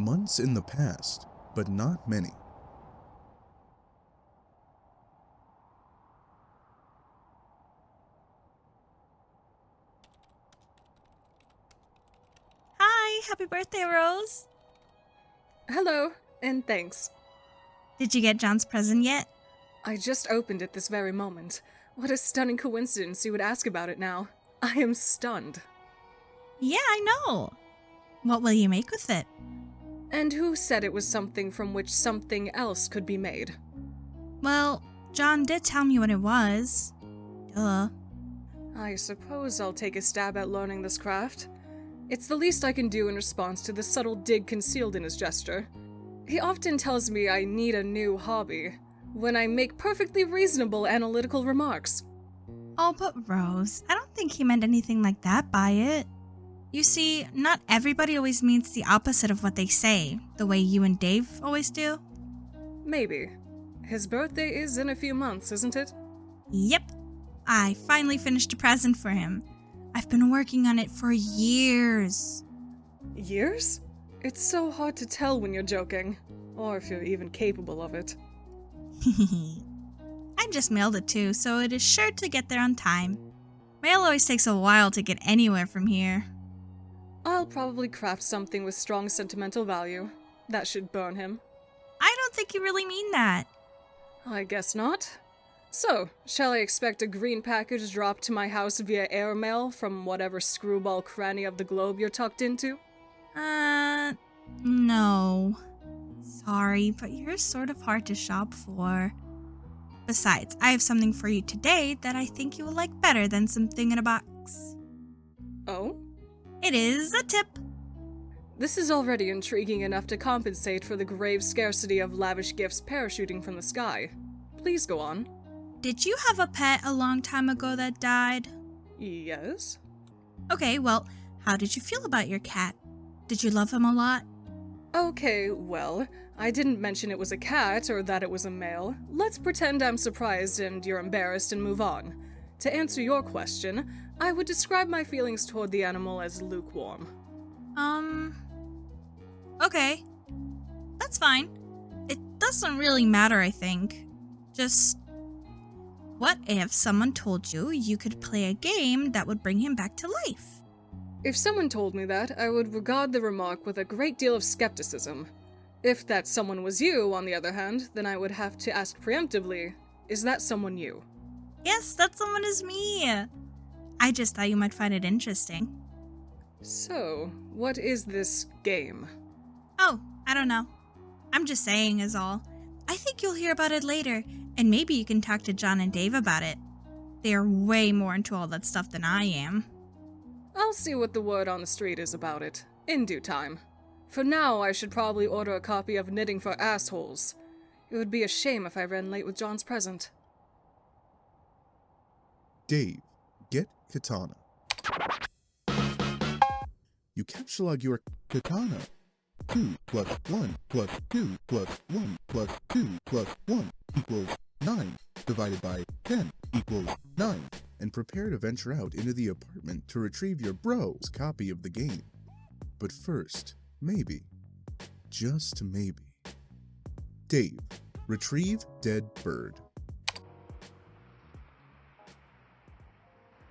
Months in the past, but not many. Hi, happy birthday, Rose. Hello, and thanks. Did you get John's present yet? I just opened it this very moment. What a stunning coincidence you would ask about it now. I am stunned. Yeah, I know. What will you make with it? And who said it was something from which something else could be made? Well, John did tell me what it was. Duh. I suppose I'll take a stab at learning this craft. It's the least I can do in response to the subtle dig concealed in his gesture. He often tells me I need a new hobby, when I make perfectly reasonable analytical remarks. Oh, but Rose, I don't think he meant anything like that by it. You see, not everybody always means the opposite of what they say, the way you and Dave always do. Maybe. His birthday is in a few months, isn't it? Yep. I finally finished a present for him. I've been working on it for years. Years? It's so hard to tell when you're joking, or if you're even capable of it. I just mailed it too, so it is sure to get there on time. Mail always takes a while to get anywhere from here. I'll probably craft something with strong sentimental value. That should burn him. I don't think you really mean that. I guess not. So, shall I expect a green package dropped to my house via airmail from whatever screwball cranny of the globe you're tucked into? No. Sorry, but you're sort of hard to shop for. Besides, I have something for you today that I think you will like better than something in a box. Oh? It is a tip. This is already intriguing enough to compensate for the grave scarcity of lavish gifts parachuting from the sky. Please go on. Did you have a pet a long time ago that died? Yes? Okay, well, how did you feel about your cat? Did you love him a lot? Okay, well, I didn't mention it was a cat or that it was a male. Let's pretend I'm surprised and you're embarrassed and move on. To answer your question, I would describe my feelings toward the animal as lukewarm. Okay. That's fine. It doesn't really matter, I think. Just, what if someone told you you could play a game that would bring him back to life? If someone told me that, I would regard the remark with a great deal of skepticism. If that someone was you, on the other hand, then I would have to ask preemptively, is that someone you? Yes, that someone is me. I just thought you might find it interesting. So, what is this game? Oh, I don't know. I'm just saying is all. I think you'll hear about it later, and maybe you can talk to John and Dave about it. They are way more into all that stuff than I am. I'll see what the word on the street is about it, in due time. For now, I should probably order a copy of Knitting for Assholes. It would be a shame if I ran late with John's present. Dave, get katana. You capsulog your katana. 2 plus 1 plus 2 plus 1 plus 2 plus 1 equals 9, divided by 10 equals 9, and prepare to venture out into the apartment to retrieve your bro's copy of the game. But first, maybe, just maybe. Dave, retrieve dead bird.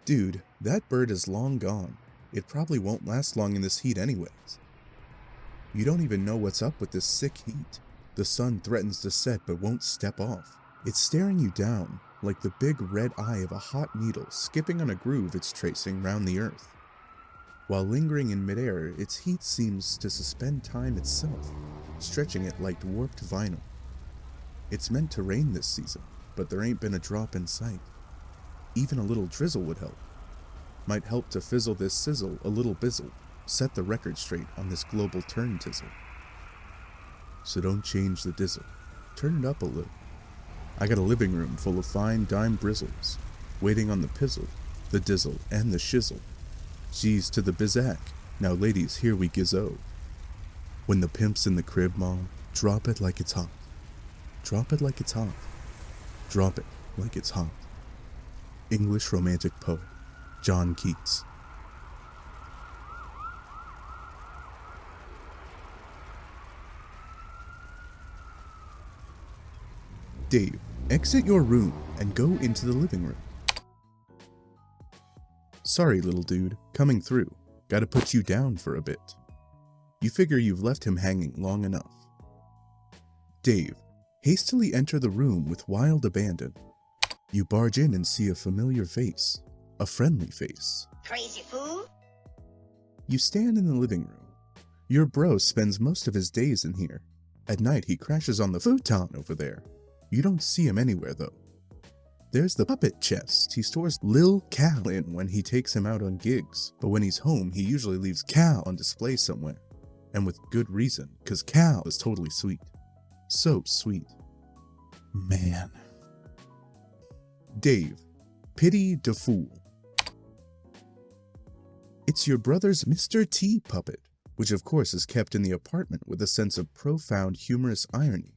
Dude, that bird is long gone. It probably won't last long in this heat anyways. You don't even know what's up with this sick heat. The sun threatens to set but won't step off. It's staring you down, like the big red eye of a hot needle skipping on a groove it's tracing round the earth. While lingering in midair, its heat seems to suspend time itself, stretching it like warped vinyl. It's meant to rain this season, but there ain't been a drop in sight. Even a little drizzle would help. Might help to fizzle this sizzle a little bizzle, set the record straight on this global turn tizzle. So don't change the dizzle, turn it up a little. I got a living room full of fine dime brizzles, waiting on the pizzle, the dizzle, and the shizzle. G's to the bizac, now ladies here we gizzo. When the pimp's in the crib, mom, drop it like it's hot. Drop it like it's hot. Drop it like it's hot. English romantic poet, John Keats. Dave, exit your room and go into the living room. Sorry, little dude, coming through. Gotta put you down for a bit. You figure you've left him hanging long enough. Dave, hastily enter the room with wild abandon. You barge in and see a familiar face. A friendly face. Crazy fool? You stand in the living room. Your bro spends most of his days in here. At night he crashes on the futon over there. You don't see him anywhere though. There's the puppet chest he stores Lil Cal in when he takes him out on gigs, but when he's home he usually leaves Cal on display somewhere. And with good reason, cause Cal is totally sweet. So sweet. Man. Dave, pity the fool. It's your brother's Mr. T puppet, which of course is kept in the apartment with a sense of profound humorous irony.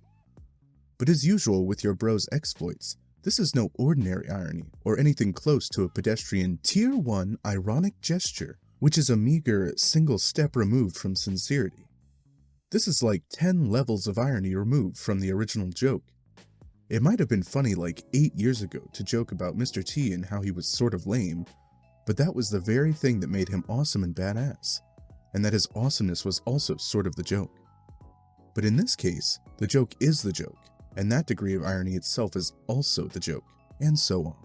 But as usual with your bro's exploits, this is no ordinary irony or anything close to a pedestrian Tier 1 ironic gesture, which is a meager single step removed from sincerity. This is like 10 levels of irony removed from the original joke. It might have been funny like 8 years ago to joke about Mr. T and how he was sort of lame, but that was the very thing that made him awesome and badass, and that his awesomeness was also sort of the joke. But in this case, the joke is the joke, and that degree of irony itself is also the joke, and so on.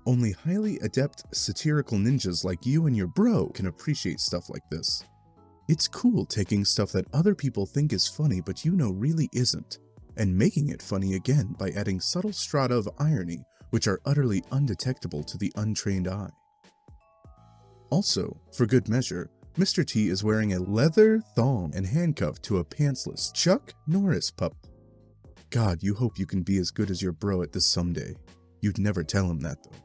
Only highly adept satirical ninjas like you and your bro can appreciate stuff like this. It's cool taking stuff that other people think is funny but you know really isn't, and making it funny again by adding subtle strata of irony which are utterly undetectable to the untrained eye. Also, for good measure, Mr. T is wearing a leather thong and handcuffed to a pantsless Chuck Norris pup. God, you hope you can be as good as your bro at this someday. You'd never tell him that though.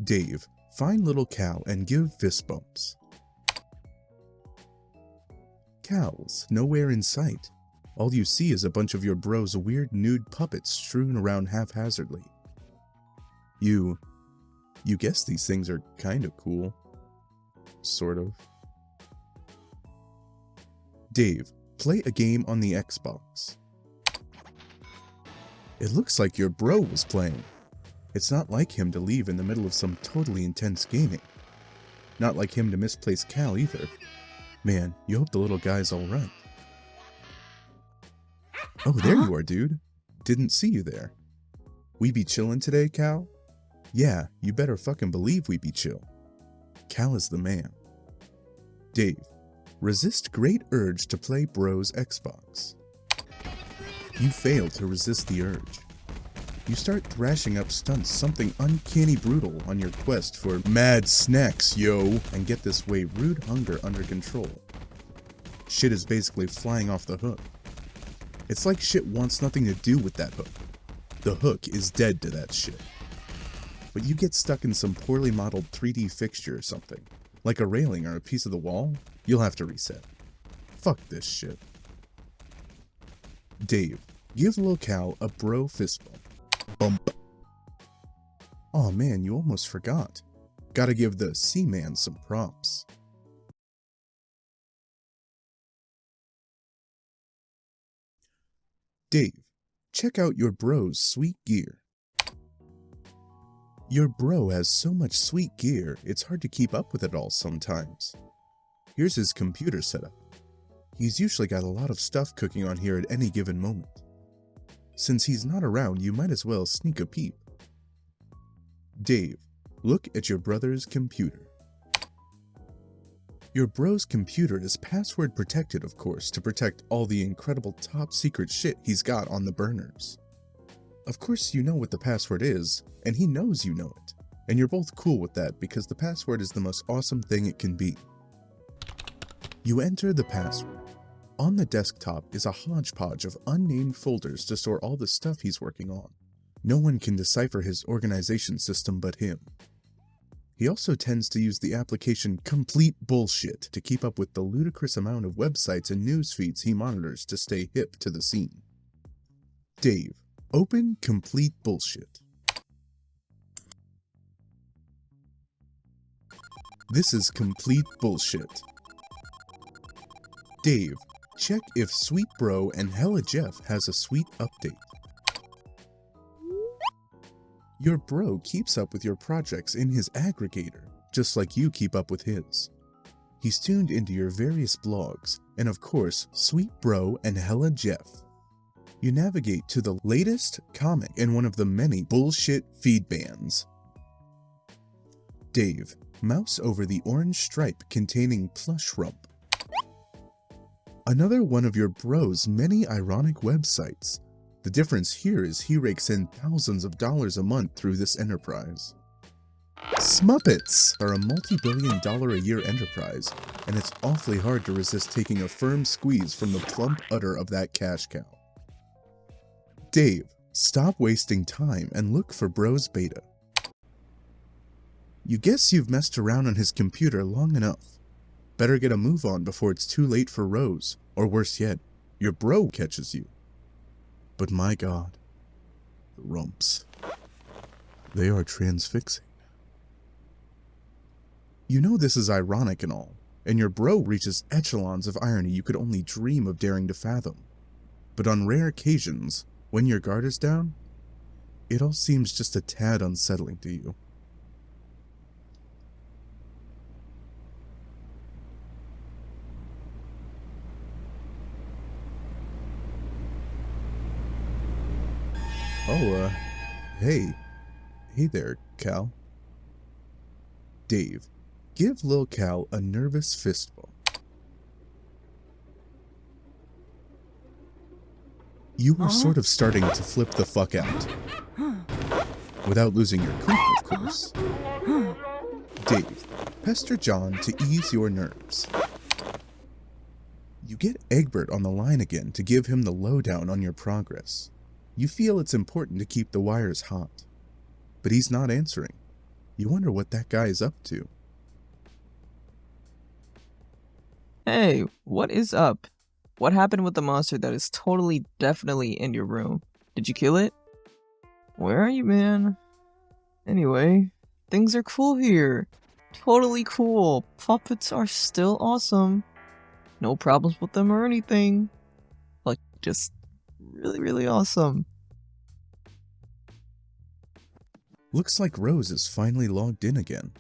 Dave, find little Cal and give fist bumps. Cal's nowhere in sight. All you see is a bunch of your bro's weird nude puppets strewn around haphazardly. You guess these things are kind of cool. Sort of. Dave, play a game on the Xbox. It looks like your bro was playing. It's not like him to leave in the middle of some totally intense gaming. Not like him to misplace Cal either. Man, you hope the little guy's alright. Oh, there you are, dude. Didn't see you there. We be chillin' today, Cal? Yeah, you better fucking believe we be chill. Cal is the man. Dave, resist great urge to play bro's Xbox. You fail to resist the urge. You start thrashing up stunts something uncanny brutal on your quest for mad snacks, yo, and get this way rude hunger under control. Shit is basically flying off the hook. It's like shit wants nothing to do with that hook. The hook is dead to that shit. But you get stuck in some poorly modeled 3D fixture or something, like a railing or a piece of the wall, you'll have to reset. Fuck this shit. Dave, give Lil Cal a bro fist bump. Bump. Aw man, you almost forgot. Gotta give the C-Man some props. Dave, check out your bro's sweet gear. Your bro has so much sweet gear, it's hard to keep up with it all sometimes. Here's his computer setup. He's usually got a lot of stuff cooking on here at any given moment. Since he's not around, you might as well sneak a peep. Dave, look at your brother's computer. Your bro's computer is password protected, of course, to protect all the incredible top secret shit he's got on the burners. Of course you know what the password is, and he knows you know it, and you're both cool with that because the password is the most awesome thing it can be. You enter the password. On the desktop is a hodgepodge of unnamed folders to store all the stuff he's working on. No one can decipher his organization system but him. He also tends to use the application Complete Bullshit to keep up with the ludicrous amount of websites and news feeds he monitors to stay hip to the scene. Dave, open Complete Bullshit. This is Complete Bullshit. Dave, check if Sweet Bro and Hella Jeff has a sweet update. Your bro keeps up with your projects in his aggregator, just like you keep up with his. He's tuned into your various blogs, and of course, Sweet Bro and Hella Jeff. You navigate to the latest comic in one of the many bullshit feed bans. Dave, mouse over the orange stripe containing plush rump. Another one of your bro's many ironic websites. The difference here is he rakes in thousands of dollars a month through this enterprise. Smuppets are a multi-billion-dollar a year enterprise, and it's awfully hard to resist taking a firm squeeze from the plump udder of that cash cow. Dave, stop wasting time and look for Bro's beta. You guess you've messed around on his computer long enough. Better get a move on before it's too late for Rose, or worse yet, your bro catches you. But my god, the rumps. They are transfixing. You know this is ironic and all, and your bro reaches echelons of irony you could only dream of daring to fathom. But on rare occasions, when your guard is down, it all seems just a tad unsettling to you. Oh, hey there, Cal. Dave, give Lil Cal a nervous fist bump. You were sort of starting to flip the fuck out. Without losing your cool, of course. Dave, pester John to ease your nerves. You get Egbert on the line again to give him the lowdown on your progress. You feel it's important to keep the wires hot. But he's not answering. You wonder what that guy is up to. Hey, what is up? What happened with the monster that is totally, definitely in your room? Did you kill it? Where are you, man? Anyway, things are cool here. Totally cool. Puppets are still awesome. No problems with them or anything. Like, just really, really awesome. Looks like Rose is finally logged in again.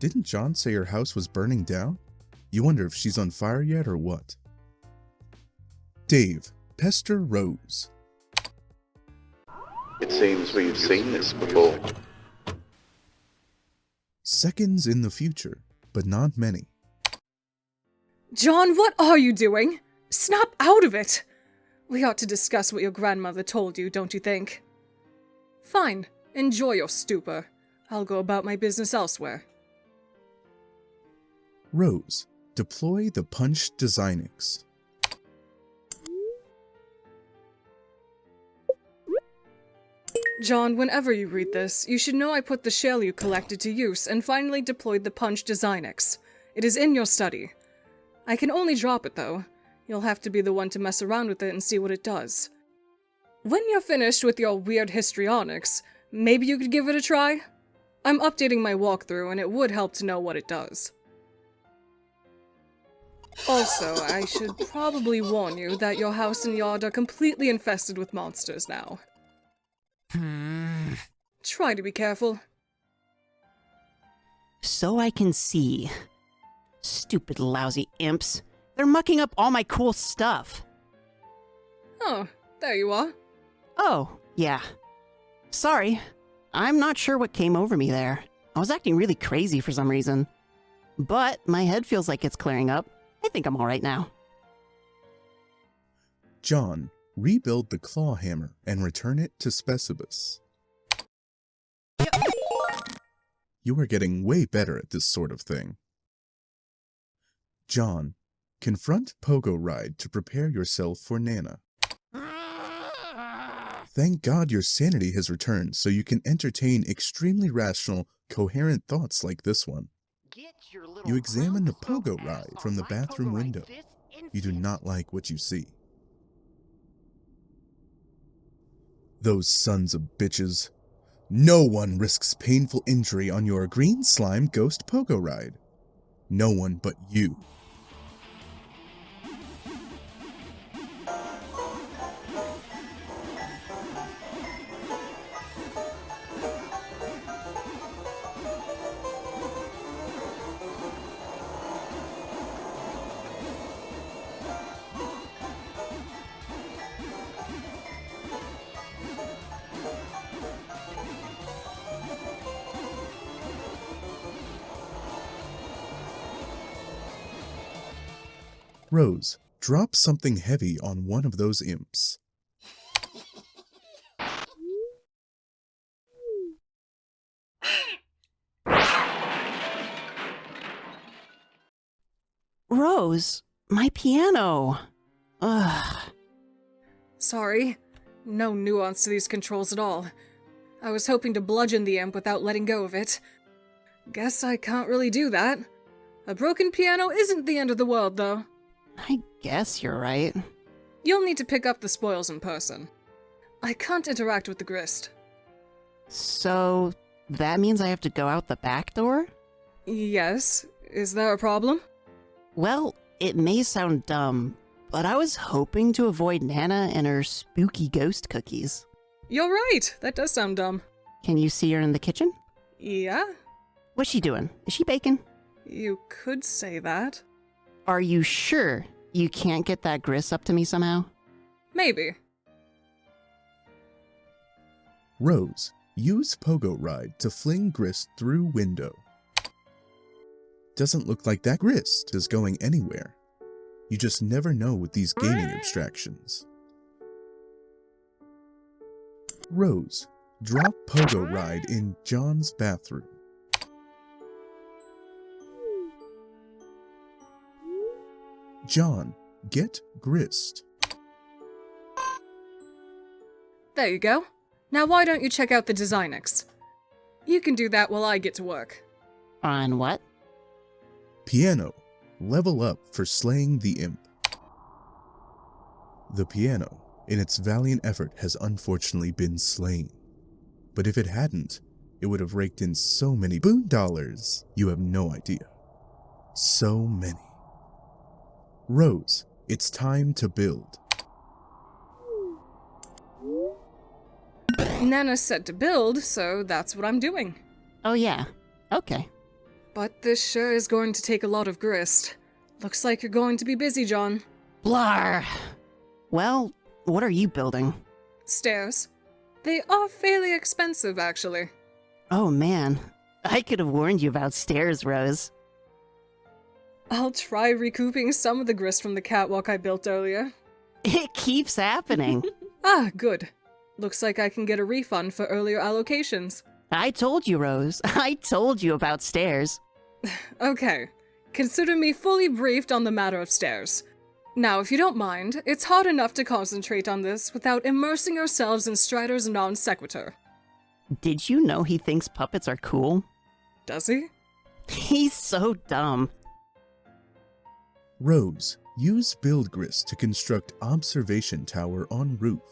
Didn't John say her house was burning down? You wonder if she's on fire yet or what. Dave, pester Rose. It seems we've seen this before. Seconds in the future, but not many. John, what are you doing? Snap out of it! We ought to discuss what your grandmother told you, don't you think? Fine. Enjoy your stupor. I'll go about my business elsewhere. Rose, deploy the Punch Designix. John, whenever you read this, you should know I put the shell you collected to use and finally deployed the Punch Designix. It is in your study. I can only drop it, though. You'll have to be the one to mess around with it and see what it does. When you're finished with your weird histrionics, maybe you could give it a try? I'm updating my walkthrough, and it would help to know what it does. Also, I should probably warn you that your house and yard are completely infested with monsters now. Try to be careful. So I can see. Stupid lousy imps. They're mucking up all my cool stuff. Oh, there you are. Oh, yeah. Sorry. I'm not sure what came over me there. I was acting really crazy for some reason. But my head feels like it's clearing up. I think I'm alright now. John, rebuild the claw hammer and return it to Specibus. You are getting way better at this sort of thing. John, confront Pogo Ride to prepare yourself for Nana. Thank God your sanity has returned so you can entertain extremely rational, coherent thoughts like this one. You examine the Pogo Ride from the bathroom window. You do not like what you see. Those sons of bitches. No one risks painful injury on your green slime ghost Pogo Ride. No one but you. Rose, drop something heavy on one of those imps. Rose, my piano. Ugh. Sorry. No nuance to these controls at all. I was hoping to bludgeon the imp without letting go of it. Guess I can't really do that. A broken piano isn't the end of the world, though. I guess you're right. You'll need to pick up the spoils in person. I can't interact with the grist. So, that means I have to go out the back door? Yes. Is there a problem? Well, it may sound dumb, but I was hoping to avoid Nana and her spooky ghost cookies. You're right. That does sound dumb. Can you see her in the kitchen? Yeah? What's she doing? Is she baking? You could say that. Are you sure you can't get that grist up to me somehow? Maybe. Rose, use Pogo Ride to fling grist through window. Doesn't look like that grist is going anywhere. You just never know with these gaming abstractions. Rose, drop Pogo Ride in John's bathroom. John, get grist. There you go. Now why don't you check out the Designex? You can do that while I get to work. On what? Piano, level up for slaying the imp. The piano, in its valiant effort, has unfortunately been slain. But if it hadn't, it would have raked in so many boon dollars, you have no idea. So many. Rose, it's time to build. Nana said to build, so that's what I'm doing. Oh yeah, okay. But this sure is going to take a lot of grist. Looks like you're going to be busy, John. Blar! Well, what are you building? Stairs. They are fairly expensive, actually. Oh man, I could have warned you about stairs, Rose. I'll try recouping some of the grist from the catwalk I built earlier. It keeps happening. Ah, good. Looks like I can get a refund for earlier allocations. I told you, Rose. I told you about stairs. Okay. Consider me fully briefed on the matter of stairs. Now, if you don't mind, it's hard enough to concentrate on this without immersing ourselves in Strider's non sequitur. Did you know he thinks puppets are cool? Does he? He's so dumb. Rose, use build grist to construct observation tower on roof.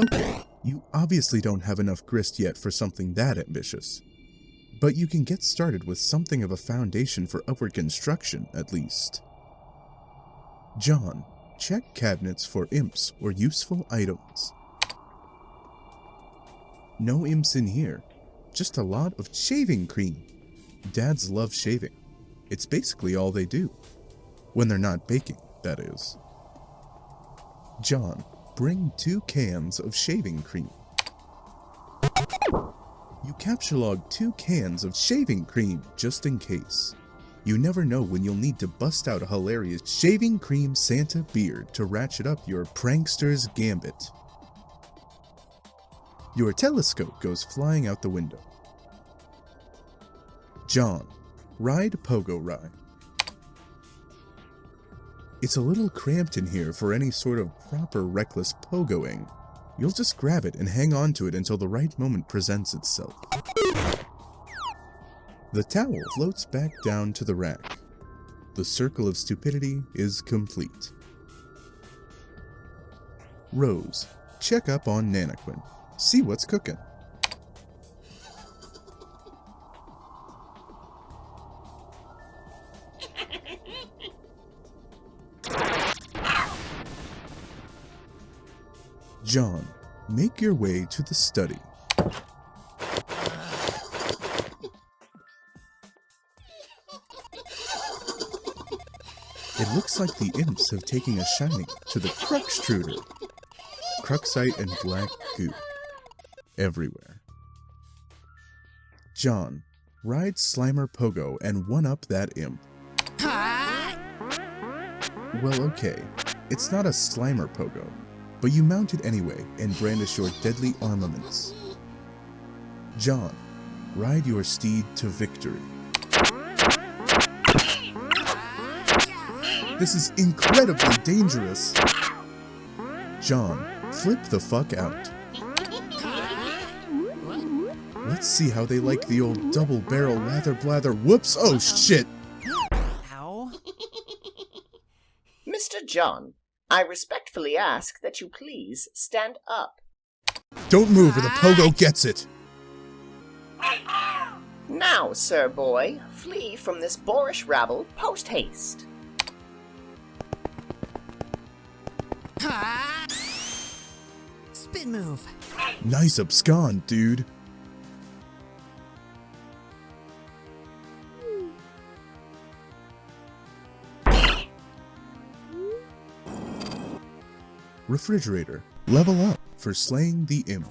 Okay, you obviously don't have enough grist yet for something that ambitious. But you can get started with something of a foundation for upward construction, at least. John, check cabinets for imps or useful items. No imps in here, just a lot of shaving cream. Dads love shaving. It's basically all they do. When they're not baking, that is. John, bring 2 cans of shaving cream. You capture log 2 cans of shaving cream just in case. You never know when you'll need to bust out a hilarious shaving cream Santa beard to ratchet up your prankster's gambit. Your telescope goes flying out the window. John, ride Pogo Ride. It's a little cramped in here for any sort of proper reckless pogoing. You'll just grab it and hang on to it until the right moment presents itself. The towel floats back down to the rack. The circle of stupidity is complete. Rose, check up on Nanaquin. See what's cooking. John, make your way to the study. It looks like the imps have taken a shining to the Cruxtruder. Cruxite and black goo. Everywhere. John, ride Slimer Pogo and one-up that imp. Ah! Well, okay, it's not a Slimer pogo, but you mount it anyway and brandish your deadly armaments. John, ride your steed to victory. This is incredibly dangerous. John, flip the fuck out. Let's see how they like the old double-barrel lather-blather. Whoops! Oh, shit! Ow. Mr. John, I respectfully ask that you please stand up. Don't move or the pogo gets it! Now, sir boy, flee from this boorish rabble post-haste. Spin move. Nice abscond, dude. Refrigerator, level up for slaying the imp.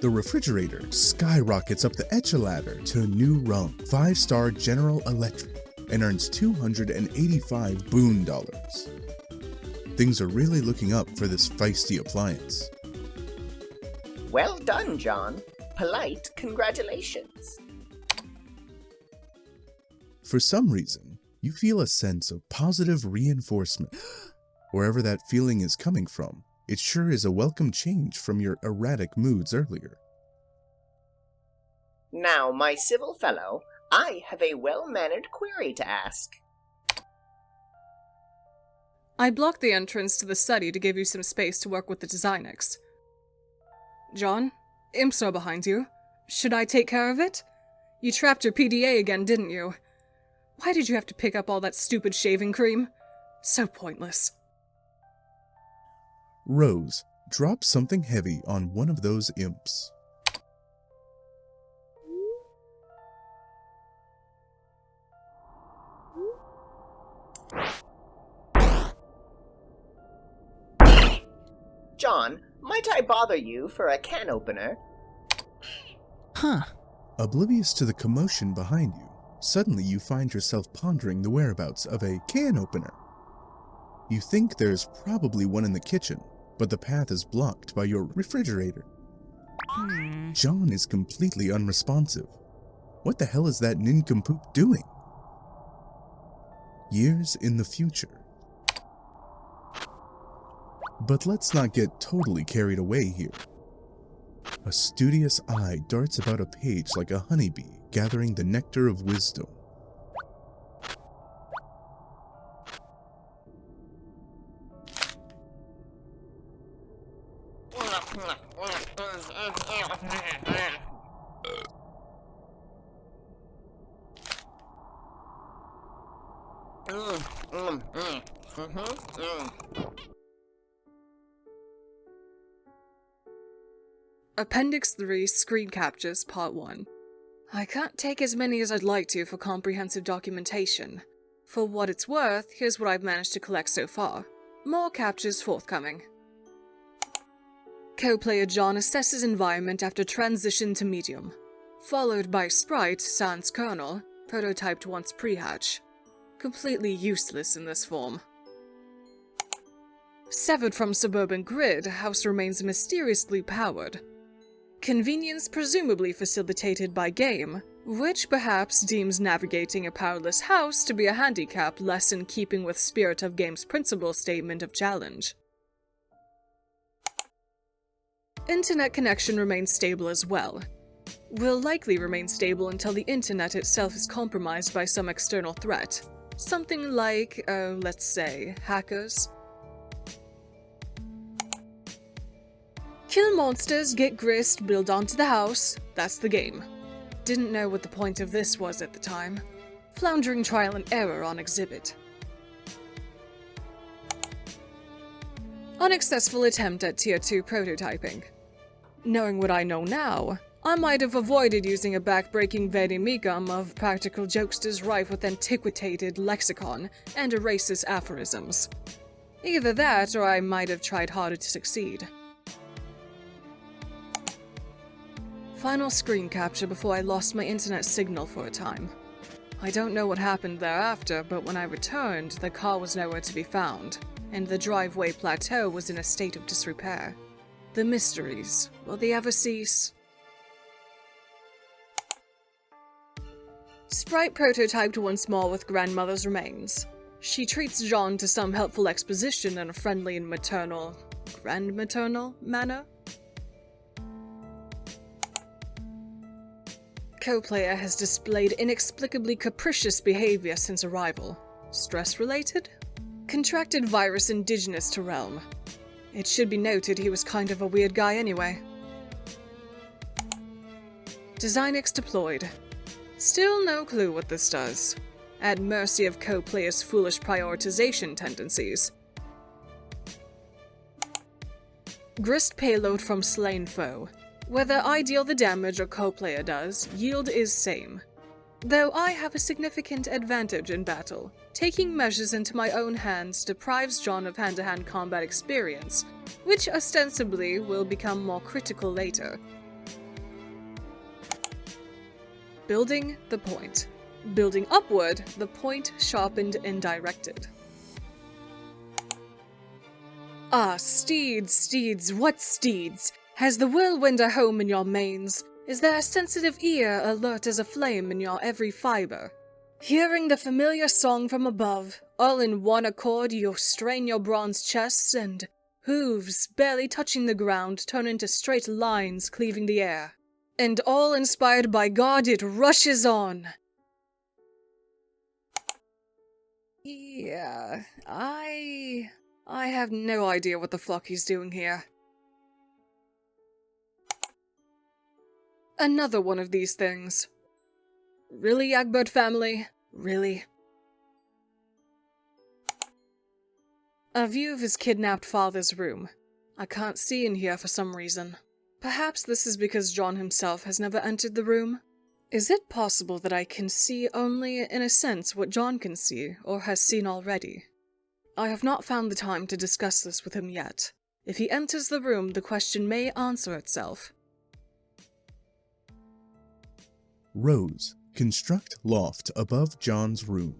The refrigerator skyrockets up the echelon to a new rung, 5-star General Electric, and earns 285 boon dollars. Things are really looking up for this feisty appliance. Well done, John. Polite congratulations. For some reason, you feel a sense of positive reinforcement. Wherever that feeling is coming from, it sure is a welcome change from your erratic moods earlier. Now, my civil fellow, I have a well-mannered query to ask. I blocked the entrance to the study to give you some space to work with the Designex. John, imps are behind you. Should I take care of it? You trapped your PDA again, didn't you? Why did you have to pick up all that stupid shaving cream? So pointless. Rose, drop something heavy on one of those imps. John, might I bother you for a can opener? Huh. Oblivious to the commotion behind you, suddenly you find yourself pondering the whereabouts of a can opener. You think there's probably one in the kitchen, but the path is blocked by your refrigerator. John is completely unresponsive. What the hell is that nincompoop doing? Years in the future. But let's not get totally carried away here. A studious eye darts about a page like a honeybee gathering the nectar of wisdom. Appendix 3 Screen Captures Part 1. I can't take as many as I'd like to for comprehensive documentation. For what it's worth, here's what I've managed to collect so far. More captures forthcoming. Co-player John assesses environment after transition to medium. Followed by Sprite sans kernel, prototyped once pre-hatch. Completely useless in this form. Severed from suburban grid, house remains mysteriously powered. Convenience presumably facilitated by game, which perhaps deems navigating a powerless house to be a handicap less in keeping with spirit of game's principal statement of challenge. Internet connection remains stable as well. Will likely remain stable until the internet itself is compromised by some external threat. Something like, let's say, hackers. Kill monsters, get grist, build onto the house. That's the game. Didn't know what the point of this was at the time. Floundering trial and error on exhibit. Unsuccessful attempt at Tier 2 prototyping. Knowing what I know now, I might have avoided using a back-breaking vademecum of practical jokesters rife with antiquated lexicon and a racist aphorisms. Either that, or I might have tried harder to succeed. Final screen capture before I lost my internet signal for a time. I don't know what happened thereafter, but when I returned, the car was nowhere to be found, and the driveway plateau was in a state of disrepair. The mysteries, will they ever cease? Sprite prototyped once more with grandmother's remains. She treats John to some helpful exposition in a friendly and maternal, grandmaternal manner. Co-player has displayed inexplicably capricious behavior since arrival. Stress-related? Contracted virus indigenous to realm. It should be noted he was kind of a weird guy anyway. Designix deployed. Still no clue what this does. At mercy of co-player's foolish prioritization tendencies. Grist payload from slain foe. Whether I deal the damage or co-player does, yield is same. Though I have a significant advantage in battle, taking measures into my own hands deprives John of hand-to-hand combat experience, which ostensibly will become more critical later. Building the point. Building upward, the point sharpened and directed. Ah, steeds, what steeds? Has the whirlwind a home in your manes? Is there a sensitive ear alert as a flame in your every fiber? Hearing the familiar song from above, all in one accord you strain your bronze chests and hooves, barely touching the ground, turn into straight lines cleaving the air. And all inspired by God, it rushes on. Yeah, I have no idea what the fuck he's doing here. Another one of these things. Really, Egbert family? Really? A view of his kidnapped father's room. I can't see in here for some reason. Perhaps this is because John himself has never entered the room? Is it possible that I can see only, in a sense, what John can see, or has seen already? I have not found the time to discuss this with him yet. If he enters the room, the question may answer itself. Rose, construct loft above John's room.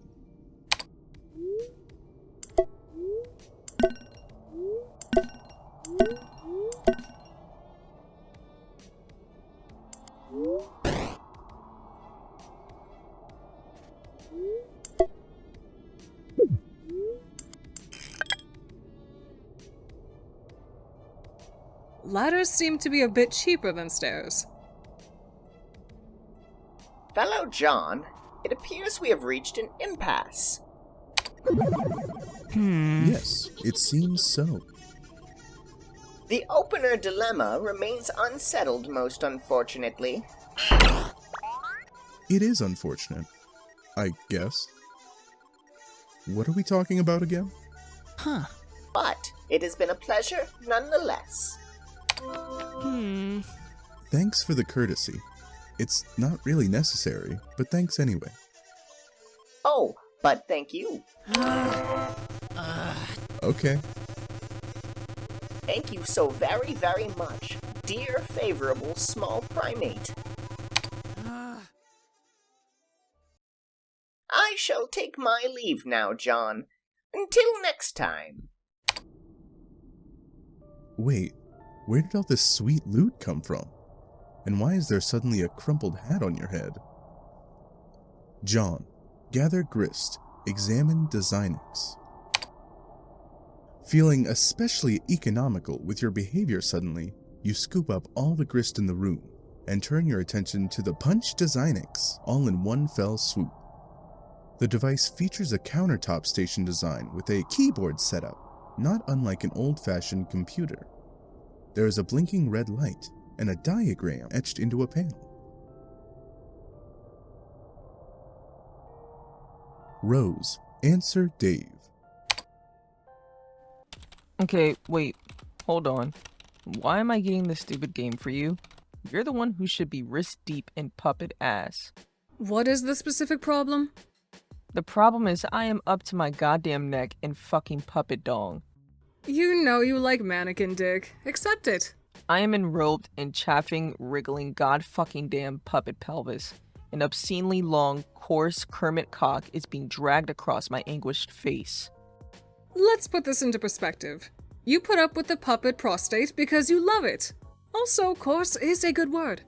Ladders seem to be a bit cheaper than stairs. Fellow John, it appears we have reached an impasse. Yes, it seems so. The opener dilemma remains unsettled, most unfortunately. It is unfortunate, I guess. What are we talking about again? But it has been a pleasure nonetheless. Thanks for the courtesy. It's not really necessary, but thanks anyway. Oh, but thank you. Okay. Thank you so very, very much, dear favorable small primate. I shall take my leave now, John. Until next time. Wait, where did all this sweet loot come from? And why is there suddenly a crumpled hat on your head? John, gather grist, examine Designix. Feeling especially economical with your behavior suddenly, you scoop up all the grist in the room and turn your attention to the Punch Designix all in one fell swoop. The device features a countertop station design with a keyboard setup, not unlike an old-fashioned computer. There is a blinking red light and a diagram etched into a panel. Rose, answer Dave. Okay, wait, hold on. Why am I getting this stupid game for you? You're the one who should be wrist deep in puppet ass. What is the specific problem? The problem is I am up to my goddamn neck in fucking puppet dong. You know you like mannequin dick. Accept it. I am enrobed in chaffing, wriggling god fucking damn puppet pelvis. An obscenely long, coarse Kermit cock is being dragged across my anguished face. Let's put this into perspective. You put up with the puppet prostate because you love it. Also, coarse is a good word.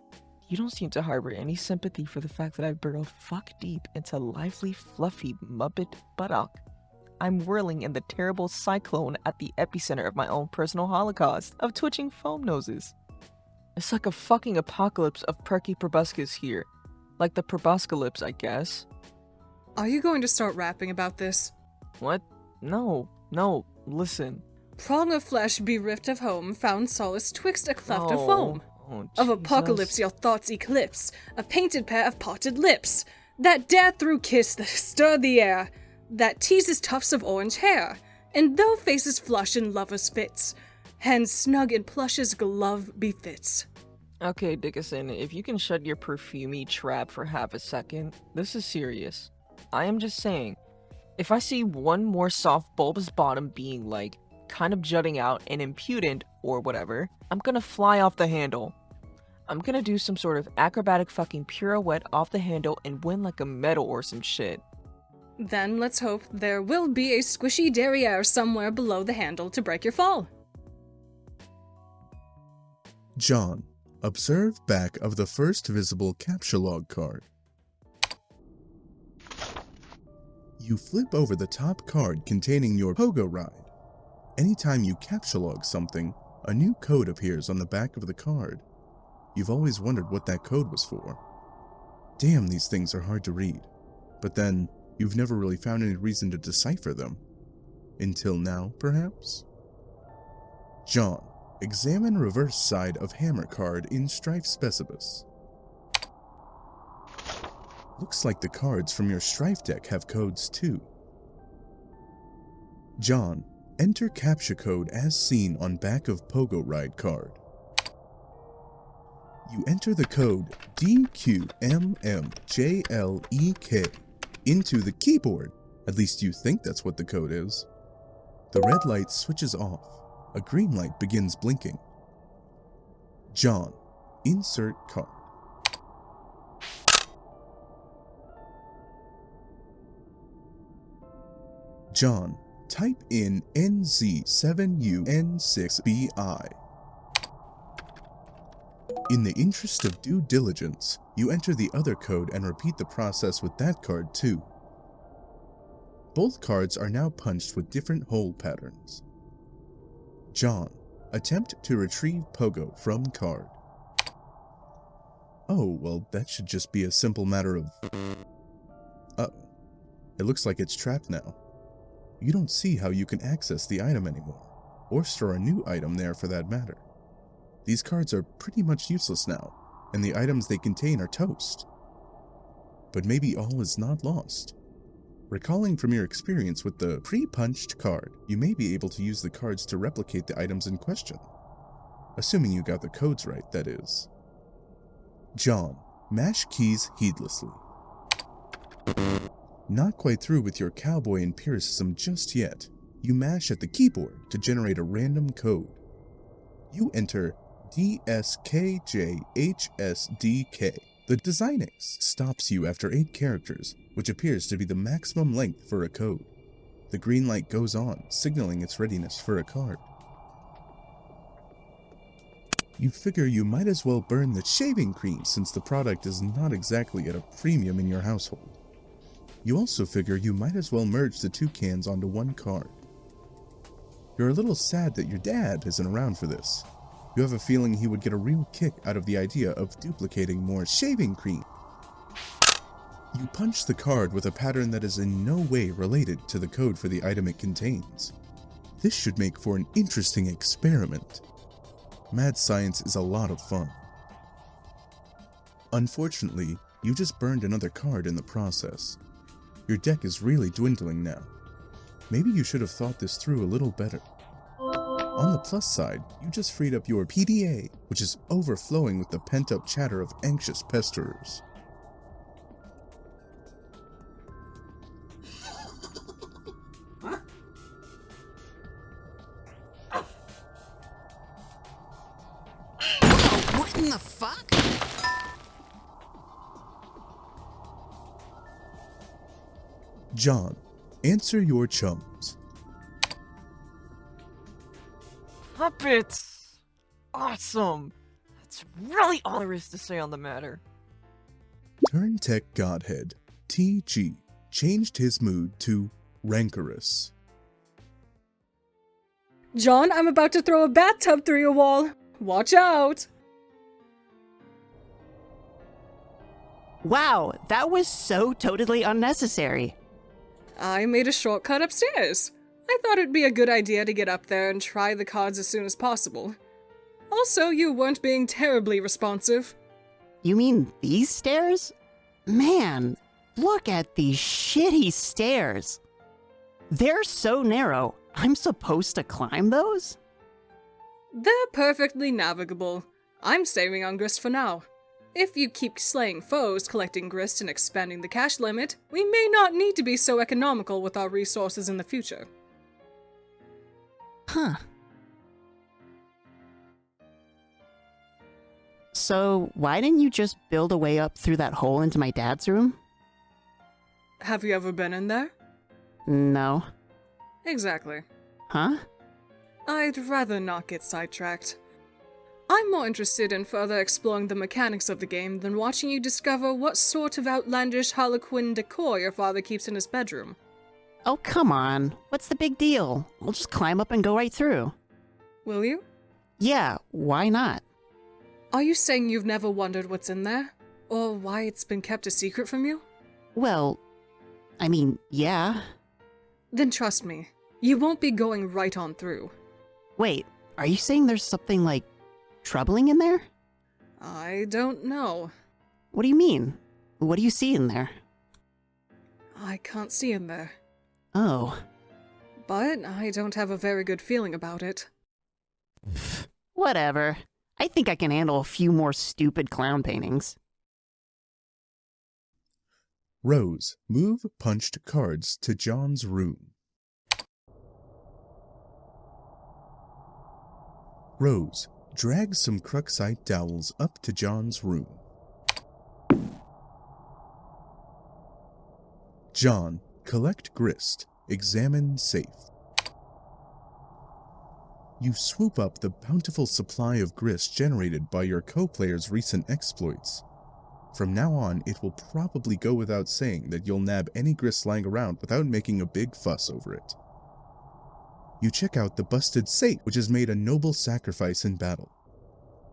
You don't seem to harbor any sympathy for the fact that I burrowed fuck deep into lively, fluffy Muppet buttock. I'm whirling in the terrible cyclone at the epicenter of my own personal holocaust of twitching foam noses. It's like a fucking apocalypse of perky proboscis here. Like the proboscalypse, I guess. Are you going to start rapping about this? What? No, listen. Prong of flesh bereft of home, found solace twixt a cleft of Oh, foam. oh, Of apocalypse Jesus. your thoughts eclipse, a painted pair of parted lips, that dare through kiss that stir the air, that teases tufts of orange hair, and though faces flush in lovers' fits, hands snug in plush's glove befits. Okay, Dickinson, if you can shut your perfumey trap for half a second, this is serious. I am just saying, if I see one more soft bulbous bottom being like, kind of jutting out and impudent or whatever, I'm gonna fly off the handle. I'm gonna do some sort of acrobatic fucking pirouette off the handle and win like a medal or some shit. Then let's hope there will be a squishy derriere somewhere below the handle to break your fall. John, observe back of the first visible captcha log card. You flip over the top card containing your pogo ride. Anytime you captcha log something, a new code appears on the back of the card. You've always wondered what that code was for. Damn, these things are hard to read. But then, you've never really found any reason to decipher them. Until now, perhaps? John, examine reverse side of hammer card in Strife Specibus. Looks like the cards from your Strife deck have codes too. John, enter captcha code as seen on back of Pogo Ride card. You enter the code DQMMJLEK into the keyboard. At least you think that's what the code is. The red light switches off. A green light begins blinking. John, insert card. John, type in NZ7UN6BI. In the interest of due diligence, you enter the other code and repeat the process with that card too. Both cards are now punched with different hole patterns. John, attempt to retrieve Pogo from card. Oh, well, that should just be a simple matter of... Uh-oh. It looks like it's trapped now. You don't see how you can access the item anymore, or store a new item there for that matter. These cards are pretty much useless now, and the items they contain are toast. But maybe all is not lost. Recalling from your experience with the pre-punched card, you may be able to use the cards to replicate the items in question. Assuming you got the codes right, that is. John, mash keys heedlessly. Not quite through with your cowboy empiricism just yet. You mash at the keyboard to generate a random code. You enter DSKJHSDK. The Design X stops you after 8 characters, which appears to be the maximum length for a code. The green light goes on, signaling its readiness for a card. You figure you might as well burn the shaving cream since the product is not exactly at a premium in your household. You also figure you might as well merge the 2 cans onto one card. You're a little sad that your dad isn't around for this. You have a feeling he would get a real kick out of the idea of duplicating more shaving cream. You punch the card with a pattern that is in no way related to the code for the item it contains. This should make for an interesting experiment. Mad science is a lot of fun. Unfortunately, you just burned another card in the process. Your deck is really dwindling now. Maybe you should have thought this through a little better. On the plus side, you just freed up your PDA, which is overflowing with the pent-up chatter of anxious pesterers. What in the fuck? John, answer your chums. Puppets! Awesome! That's really all there is to say on the matter. Turn Tech Godhead, TG, changed his mood to rancorous. John, I'm about to throw a bathtub through your wall. Watch out! Wow, that was so totally unnecessary. I made a shortcut upstairs. I thought it'd be a good idea to get up there and try the cards as soon as possible. Also, you weren't being terribly responsive. You mean these stairs? Man, look at these shitty stairs. They're so narrow. I'm supposed to climb those? They're perfectly navigable. I'm saving on grist for now. If you keep slaying foes, collecting grist, and expanding the cash limit, we may not need to be so economical with our resources in the future. Huh. So, why didn't you just build a way up through that hole into my dad's room? Have you ever been in there? No. Exactly. Huh? I'd rather not get sidetracked. I'm more interested in further exploring the mechanics of the game than watching you discover what sort of outlandish Harlequin decor your father keeps in his bedroom. Oh, come on. What's the big deal? I'll just climb up and go right through. Will you? Yeah, why not? Are you saying you've never wondered what's in there? Or why it's been kept a secret from you? Well, I mean, yeah. Then trust me, you won't be going right on through. Wait, are you saying there's something, like, troubling in there? I don't know. What do you mean? What do you see in there? I can't see in there. Oh. But I don't have a very good feeling about it. Whatever. I think I can handle a few more stupid clown paintings. Rose, move punched cards to John's room. Rose, drag some Cruxite dowels up to John's room. John, collect grist, examine safe. You swoop up the bountiful supply of grist generated by your co-player's recent exploits. From now on, it will probably go without saying that you'll nab any grist lying around without making a big fuss over it. You check out the busted safe, which has made a noble sacrifice in battle.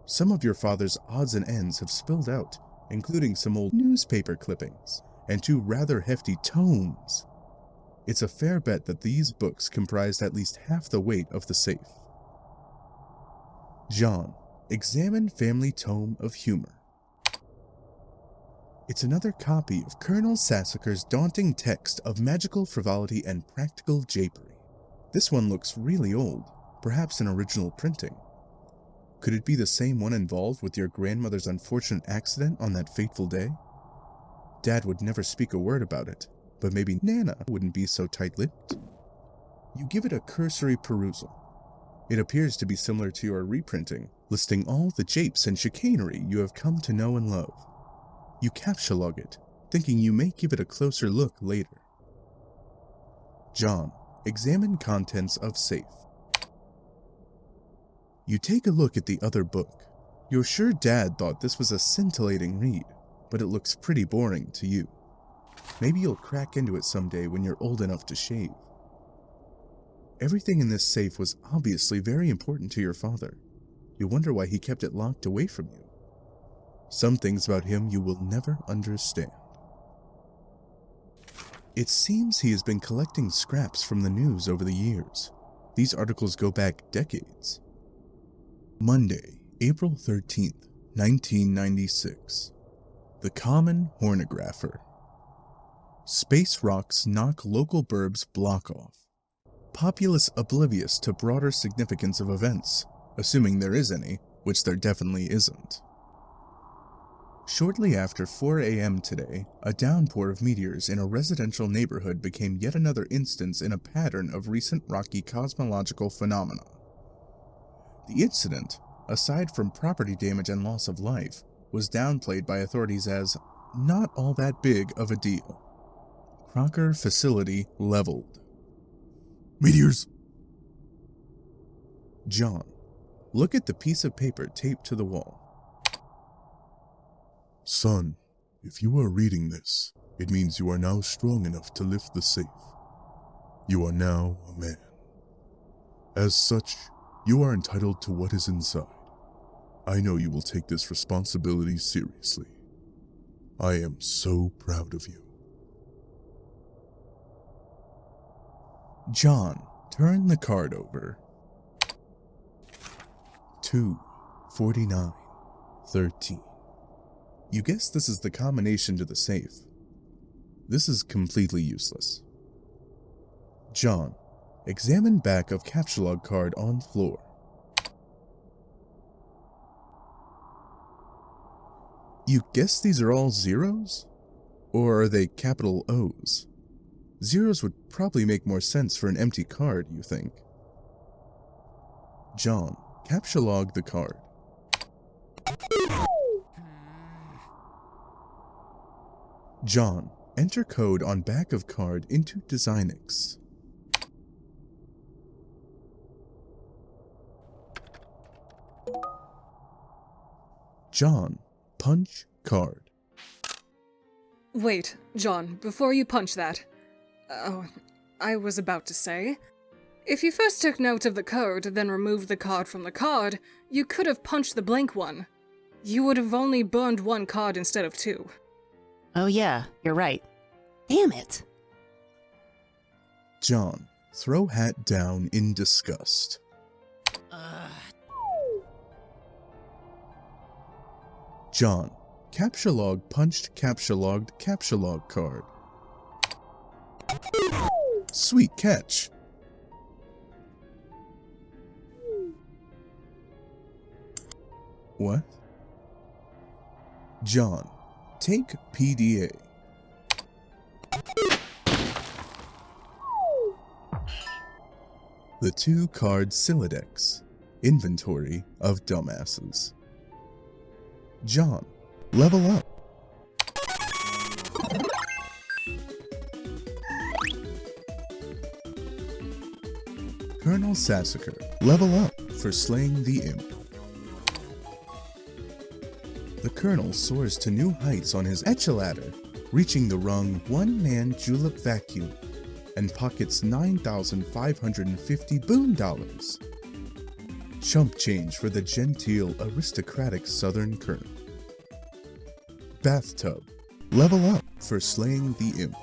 Some of your father's odds and ends have spilled out, including some old newspaper clippings and 2 rather hefty tomes. It's a fair bet that these books comprised at least half the weight of the safe. John, examine Family Tome of Humor. It's another copy of Colonel Sassacre's daunting text of magical frivolity and practical japery. This one looks really old, perhaps an original printing. Could it be the same one involved with your grandmother's unfortunate accident on that fateful day? Dad would never speak a word about it, but maybe Nana wouldn't be so tight-lipped. You give it a cursory perusal. It appears to be similar to your reprinting, listing all the japes and chicanery you have come to know and love. You captcha-log it, thinking you may give it a closer look later. John, examine contents of safe. You take a look at the other book. You're sure Dad thought this was a scintillating read, but it looks pretty boring to you. Maybe you'll crack into it someday when you're old enough to shave. Everything in this safe was obviously very important to your father. You wonder why he kept it locked away from you. Some things about him you will never understand. It seems he has been collecting scraps from the news over the years. These articles go back decades. Monday, April 13th, 1996. The Common Hornographer. Space rocks knock local burbs block off. Populace oblivious to broader significance of events, assuming there is any, which there definitely isn't. Shortly after 4 a.m. today, a downpour of meteors in a residential neighborhood became yet another instance in a pattern of recent rocky cosmological phenomena. The incident, aside from property damage and loss of life, was downplayed by authorities as not all that big of a deal. Crocker facility leveled. Meteors! John, look at the piece of paper taped to the wall. Son, if you are reading this, it means you are now strong enough to lift the safe. You are now a man. As such, you are entitled to what is inside. I know you will take this responsibility seriously. I am so proud of you. John, turn the card over. 2, 49, 13. You guess this is the combination to the safe. This is completely useless. John, examine back of captchalogue card on floor. You guess these are all zeros? Or are they capital O's? Zeros would probably make more sense for an empty card, you think. John, captchalogue the card. John, enter code on back of card into Designix. John, punch card. Wait, John, before you punch that. Oh, I was about to say. If you first took note of the code, then removed the card from the card, you could have punched the blank one. You would have only burned one card instead of two. Oh yeah, you're right. Damn it. John, throw hat down in disgust. John, captchalogue punched captchalogued captchalogue card. Sweet catch. What? John, take PDA. The 2-card Siladex. Inventory of dumbasses. John, level up. Colonel Sassacre, level up for slaying the imp. The Colonel soars to new heights on his echelon, reaching the rung one-man julep vacuum, and pockets 9,550 boon dollars. Chump change for the genteel, aristocratic Southern Colonel. Bathtub, level up for slaying the imp.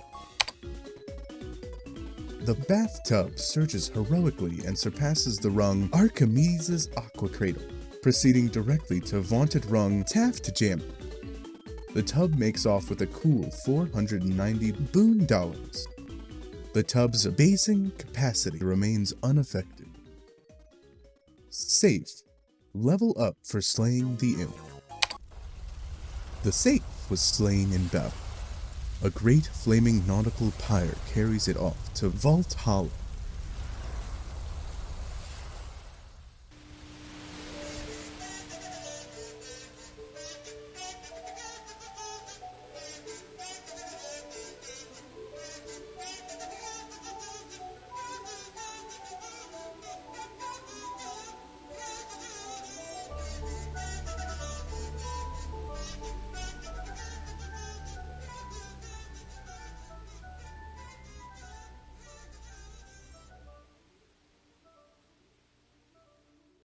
The bathtub surges heroically and surpasses the rung Archimedes' Aqua Cradle, proceeding directly to vaunted rung Taft Jammer. The tub makes off with a cool 490 boon dollars. The tub's basing capacity remains unaffected. Safe, level up for slaying the imp. The safe was slain in battle. A great flaming nautical pyre carries it off to Vault Hollow,